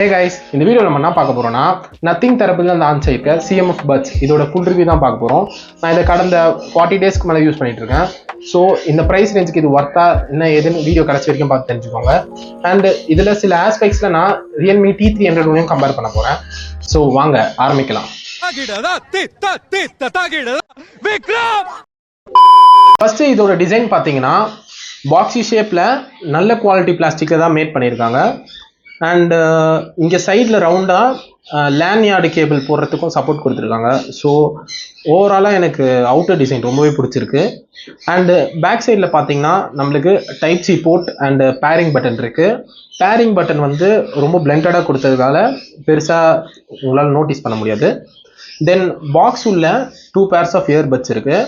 Hey guys, இந்த வீடியோவில் நம்ம என்ன பார்க்க போறோம்னா நத்திங் தரப்புல அந்த லான்ச் ஆயிருக்க CMF பட்ஸ் இதோட ஃபுல் ரிவ்யூ தான் பார்க்க போறோம். நான் இதை கடந்த 40 டேஸ்க்கு மேலே யூஸ் பண்ணிட்டு இருக்கேன். ஸோ இந்த ப்ரைஸ் ரேஞ்சுக்கு இது ஒர்த்தா என்ன ஏதுன்னு வீடியோ கடைசி வரைக்கும் பார்த்து தெரிஞ்சுக்கோங்க. அண்ட் இதில் சில ஆஸ்பெக்ட்ஸில் நான் ரியல்மி T300 கம்பேர் பண்ண போறேன். ஸோ வாங்க ஆரம்பிக்கலாம். ஃபர்ஸ்ட் இதோட டிசைன் பார்த்தீங்கன்னா பாக்ஸி ஷேப்பில் நல்ல குவாலிட்டி பிளாஸ்டிக்கில் தான் மேட் பண்ணியிருக்காங்க. அண்ட் இங்கே சைடில் ரவுண்டாக லேன்யார்டு கேபிள் போடுறதுக்கும் சப்போர்ட் கொடுத்துருக்காங்க. ஸோ ஓவராலாக எனக்கு அவுட்டர் டிசைன் ரொம்பவே பிடிச்சிருக்கு. அண்டு பேக் சைடில் பார்த்தீங்கன்னா நம்மளுக்கு type C port and pairing button இருக்குது. பேரிங் பட்டன் வந்து ரொம்ப பிளெண்டடாக கொடுத்ததுனால பெருசாக உங்களால் நோட்டீஸ் பண்ண முடியாது. தென் பாக்ஸ் உள்ள 2 pairs ஆஃப் இயர்பட்ஸ் இருக்குது.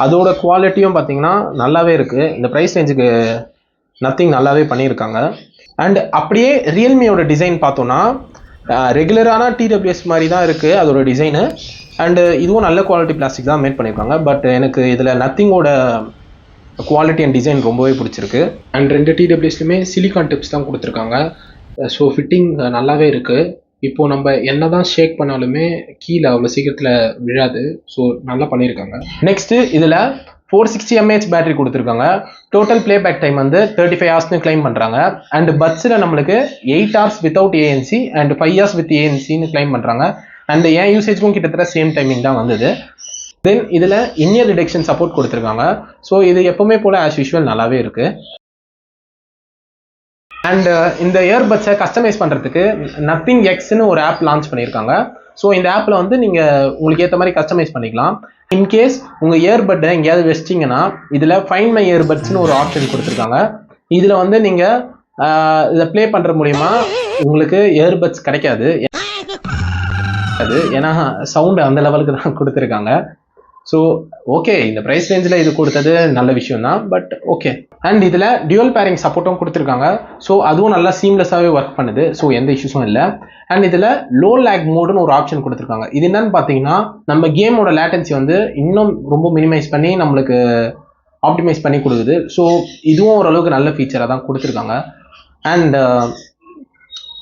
அதோட குவாலிட்டியும் பார்த்தீங்கன்னா நல்லாவே இருக்குது. இந்த ப்ரைஸ் ரேஞ்சுக்கு நத்திங் நல்லாவே பண்ணியிருக்காங்க. அண்ட் அப்படியே ரியல்மியோட டிசைன் பார்த்தோன்னா ரெகுலரான TWS மாதிரி தான் இருக்குது அதோட டிசைனு. அண்டு இதுவும் நல்ல குவாலிட்டி பிளாஸ்டிக் தான் மேட் பண்ணியிருக்காங்க. பட் எனக்கு இதில் நத்திங்கோட குவாலிட்டி அண்ட் டிசைன் ரொம்பவே பிடிச்சிருக்கு. அண்ட் 2 TWSலையுமே சிலிகான் டிப்ஸ் தான் கொடுத்துருக்காங்க. ஸோ ஃபிட்டிங் நல்லாவே இருக்குது. இப்போது நம்ம என்ன தான் ஷேக் பண்ணாலுமே கீழே அவ்வளோ சீக்கிரத்தில் விழாது. ஸோ நல்லா பண்ணியிருக்காங்க. நெக்ஸ்ட்டு இதில் 460 mAh பேட்டரி கொடுத்துருக்காங்க. டோட்டல் பிளேபேக் டைம் வந்து 35 hours கிளைம் பண்ணுறாங்க. அண்ட் பட்ஸில் நம்மளுக்கு 8 hours without ANC and 5 hours with ANCன்னு கிளைம் பண்ணுறாங்க. அண்ட் என் யூசேஜுக்கும் கிட்டத்தட்ட சேம் டைமிங் தான் வந்தது. தென் இதில் இன்னியர் டிடெக்ஷன் சப்போர்ட் கொடுத்துருக்காங்க. ஸோ இது எப்போவுமே போல் ஆஸ் யூஷுவல் நல்லாவே இருக்குது. அண்ட் இந்த இயர்பட்ஸை கஸ்டமைஸ் பண்ணுறதுக்கு நத்திங் எக்ஸ்ன்னு ஒரு ஆப் லான்ச் பண்ணியிருக்காங்க. ஸோ இந்த ஆப்பில் வந்து நீங்கள் உங்களுக்கு ஏற்ற மாதிரி கஸ்டமைஸ் பண்ணிக்கலாம். இன்கேஸ் உங்கள் இயர்பட்டை எங்கேயாவது வச்சிட்டிங்கன்னா இதில் ஃபைண்ட் மை இயர்பட்ஸ்னு ஒரு ஆப்ஷன் கொடுத்துருக்காங்க. இதில் வந்து நீங்கள் இதை ப்ளே பண்ணுற மூலிமா உங்களுக்கு இயர்பட்ஸ் கிடைக்காது. ஏன்னா சவுண்டு அந்த லெவலுக்கு தான் கொடுத்துருக்காங்க. ஸோ ஓகே, இந்த ப்ரைஸ் ரேஞ்சில் இது கொடுத்தது நல்ல விஷயம் தான். But okay. அண்ட் இதில் டியூவல் பேரிங் சப்போர்ட்டும் கொடுத்துருக்காங்க. ஸோ அதுவும் நல்லா சீம்லெஸ்ஸாகவே ஒர்க் பண்ணுது. ஸோ எந்த இஷ்யூஸும் இல்லை. அண்ட் இதில் லோ லேக் மோடுன்னு ஒரு ஆப்ஷன் கொடுத்துருக்காங்க. இது என்னன்னு பார்த்தீங்கன்னா நம்ம கேமோட லேட்டன்சி வந்து இன்னும் ரொம்ப மினிமைஸ் பண்ணி நம்மளுக்கு ஆப்டிமைஸ் பண்ணி கொடுக்குது. ஸோ இதுவும் ஓரளவுக்கு நல்ல ஃபீச்சராக தான் கொடுத்துருக்காங்க. அண்ட்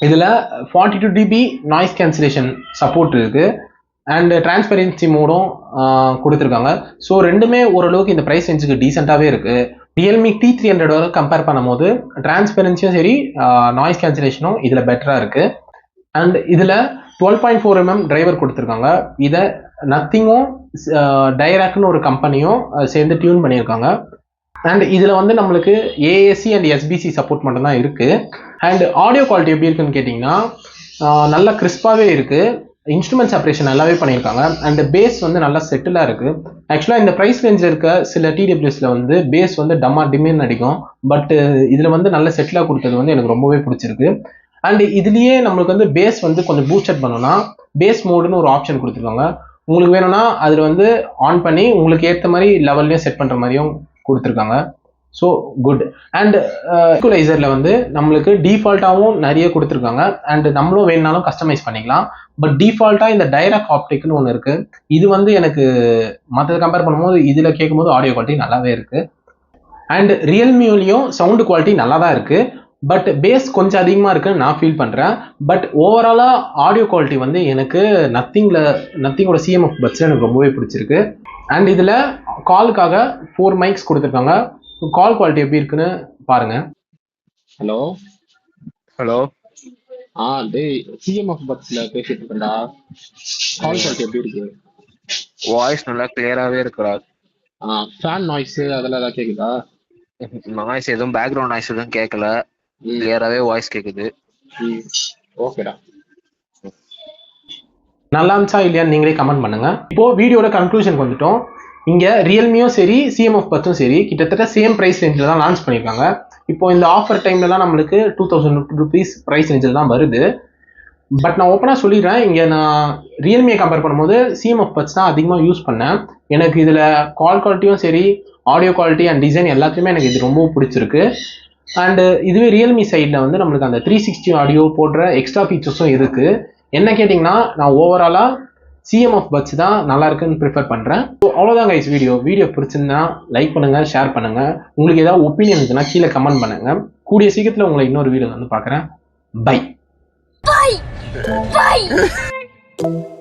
இதில் 42 dB நாய்ஸ் கேன்சலேஷன் சப்போர்ட் இருக்குது. அண்ட் டிரான்ஸ்பரன்சி மோடும் கொடுத்துருக்காங்க. ஸோ ரெண்டுமே ஓரளவுக்கு இந்த ப்ரைஸ் ரேஞ்சுக்கு டீசெண்டாகவே இருக்குது. ரியல்மி T300 கம்பேர் பண்ணும்போது டிரான்ஸ்பரன்சியும் சரி நாய்ஸ் கேன்சலேஷனும் இதில் பெட்டராக இருக்குது. அண்ட் இதில் 12.4 mm டிரைவர் கொடுத்துருக்காங்க. இதை நத்திங்கும் டைராக்னு ஒரு கம்பெனியும் சேர்ந்து டியூன் பண்ணியிருக்காங்க. அண்ட் இதில் வந்து நம்மளுக்கு AAC அண்ட் SBC சப்போர்ட் மட்டும்தான் இருக்குது. அண்ட் ஆடியோ குவாலிட்டி எப்படி இருக்குன்னு கேட்டிங்கன்னா நல்லா கிறிஸ்பாகவே இருக்குது. இன்ஸ்ட்ருமெண்ட் செப்பரேஷன் நல்லாவே பண்ணியிருக்காங்க. அண்ட் பேஸ் வந்து நல்லா செட்டிலாக இருக்குது. ஆக்சுவலாக இந்த ப்ரைஸ் ரேஞ்சில் இருக்க சில TWSல வந்து பேஸ் வந்து டிமேன் அடிக்கும். பட் இதில் வந்து நல்ல செட்டிலாக கொடுத்தது வந்து எனக்கு ரொம்பவே பிடிச்சிருக்கு. அண்ட் இதுலேயே நம்மளுக்கு வந்து பேஸ் வந்து கொஞ்சம் பூஸ்டட் பண்ணோன்னா பேஸ் மோடுன்னு ஒரு ஆப்ஷன் கொடுத்துருக்காங்க. உங்களுக்கு வேணும்னா அதில் வந்து ஆன் பண்ணி உங்களுக்கு ஏற்ற மாதிரி லெவல்லையும் செட் பண்ணுற மாதிரியும் கொடுத்துருக்காங்க. So good. அண்ட் ஈக்குவலைசரில் வந்து நம்மளுக்கு டிஃபால்ட்டாகவும் நிறைய கொடுத்துருக்காங்க. அண்ட் நம்மளும் வேணுனாலும் கஸ்டமைஸ் பண்ணிக்கலாம். பட் டிஃபால்ட்டாக இந்த டைரக்ட் ஆப்டிக்னு ஒன்று இருக்குது. இது வந்து எனக்கு மற்றதை கம்பேர் பண்ணும்போது இதில் கேட்கும்போது ஆடியோ குவாலிட்டி நல்லாவே இருக்குது. அண்ட் ரியல்மிலையும் சவுண்டு குவாலிட்டி நல்லா தான் இருக்குது. பட் பேஸ் கொஞ்சம் அதிகமாக இருக்குன்னு நான் ஃபீல் பண்ணுறேன். பட் ஓவராலாக ஆடியோ குவாலிட்டி வந்து எனக்கு நத்திங்கோட CMF பட்ஸில் எனக்கு ரொம்பவே பிடிச்சிருக்கு. அண்ட் இதில் காலுக்காக 4 mics கொடுத்துருக்காங்க. கால் குவாலிட்டி எப்படி இருக்குன்னு பாருங்க. ஹலோ ஹலோ டேய் CMF பட்ஸ்ல பேசிட்டு இருக்கேன்டா. கால் குவாலிட்டி எப்படி இருக்கு? வாய்ஸ் நல்லா கிளியராகவே இருக்குடா. ஃபேன் நாய்ஸ் அதெல்லாம் ஏதாவது கேக்குதா? நாய்ஸ் எதுவும் பேக்ரவுண்ட் நாய்ஸ் எதுவும் கேட்கல. கிளியராகவே வாய்ஸ் கேட்குது. ஓகேடா. நல்லா இருந்துச்சா இல்லையான்னு நீங்களே கமெண்ட் பண்ணுங்க. இப்போ வீடியோட கன்க்ளூஷனுக்கு வந்துட்டோம். இங்கே ரியல்மியும் சரி CMF பட்ஸும் சரி கிட்டத்தட்ட சேம் ப்ரைஸ் ரேஞ்சில் தான் லான்ச் பண்ணியிருக்காங்க. இப்போ இந்த ஆஃபர் டைம்லலாம் நம்மளுக்கு 2000 rupees ப்ரைஸ் ரேஞ்சில் தான் வருது. பட் நான் ஓப்பனாக சொல்லிடுறேன், இங்கே நான் ரியல்மியை கம்பேர் பண்ணும்போது CMF பட்ஸ் தான் அதிகமாக யூஸ் பண்ணேன். எனக்கு இதில் கால் குவாலிட்டியும் சரி ஆடியோ குவாலிட்டி அண்ட் டிசைன் எல்லாத்தையுமே எனக்கு இது ரொம்ப பிடிச்சிருக்கு. அண்டு இதுவே ரியல்மி சைடில் வந்து நம்மளுக்கு அந்த 360 ஆடியோ போடுற எக்ஸ்ட்ரா ஃபீச்சர்ஸும் இருக்குது. என்ன கேட்டிங்கன்னா நான் ஓவராலாக CMF பட்ஸ் தான் நல்லா இருக்குன்னு ப்ரிஃபர் பண்ணுறேன். ஸோ அவ்வளோதான் கைஸ். வீடியோ பிடிச்சிருந்தா லைக் பண்ணுங்கள், ஷேர் பண்ணுங்கள். உங்களுக்கு ஏதாவது ஒப்பீனியன் இருக்குன்னா கீழே கமெண்ட் பண்ணுங்கள். கூடிய சீக்கிரத்தில் உங்களை இன்னொரு வீடியோ வந்து பார்க்குறேன். பை. Bye.